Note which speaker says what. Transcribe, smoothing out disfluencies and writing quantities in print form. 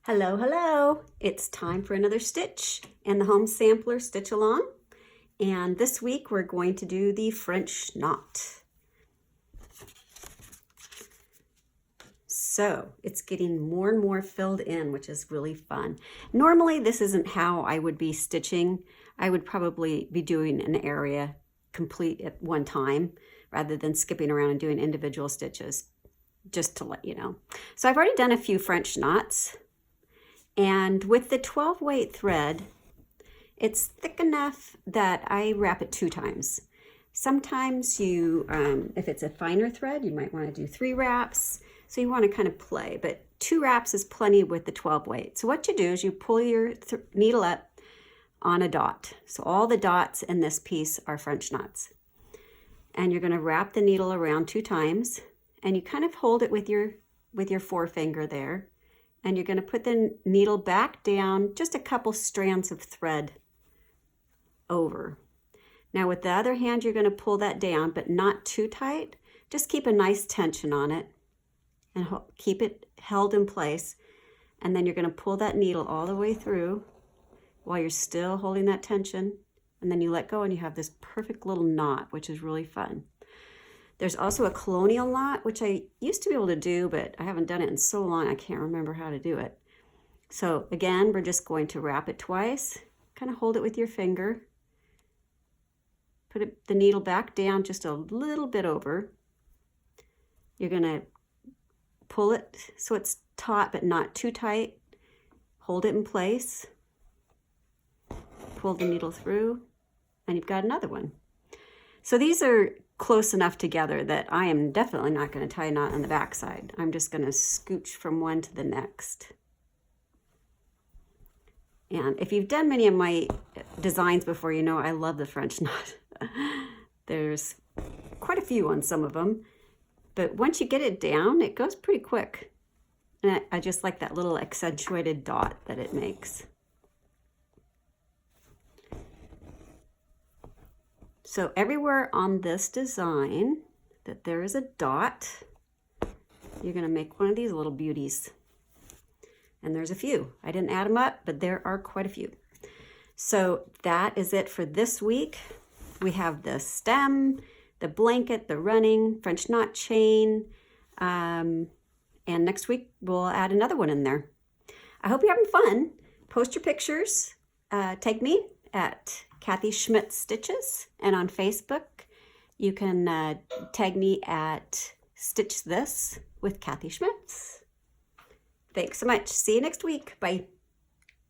Speaker 1: Hello, hello. It's time for another stitch in the Home Sampler Stitch Along. And this week we're going to do the French knot. So it's getting more and more filled in, which is really fun. Normally this isn't how I would be stitching. I would probably be doing an area complete at one time rather than skipping around and doing individual stitches, just to let you know. So I've already done a few French knots. And with the 12 weight thread, it's thick enough that I wrap it 2 times. Sometimes you, if it's a finer thread, you might want to do 3 wraps. So you want to kind of play, but 2 wraps is plenty with the 12 weight. So what you do is you pull your needle up on a dot. So all the dots in this piece are French knots. And you're going to wrap the needle around 2 times, and you kind of hold it with your forefinger there. And you're going to put the needle back down just a couple strands of thread over. Now with the other hand, you're going to pull that down, but not too tight. Just keep a nice tension on it and keep it held in place. And then you're going to pull that needle all the way through while you're still holding that tension. And then you let go and you have this perfect little knot, which is really fun. There's also a colonial knot, which I used to be able to do, but I haven't done it in so long I can't remember how to do it. So again, we're just going to wrap it twice, kind of hold it with your finger, put the needle back down just a little bit over. You're going to pull it so it's taut but not too tight. Hold it in place, pull the needle through, and you've got another one. So these are close enough together that I am definitely not going to tie a knot on the back side. I'm just going to scooch from one to the next. And if you've done many of my designs before, you know I love the French knot. There's quite a few on some of them, but once you get it down, it goes pretty quick. And I just like that little accentuated dot that it makes. So everywhere on this design that there is a dot, you're going to make one of these little beauties. And there's a few. I didn't add them up, but there are quite a few. So that is it for this week. We have the stem, the blanket, the running, French knot chain, and next week we'll add another one in there. I hope you're having fun. Post your pictures. Tag me at Kathy Schmitz Stitches, and on Facebook you can tag me at Stitch This with Kathy Schmitz. Thanks so much. See you next week. Bye.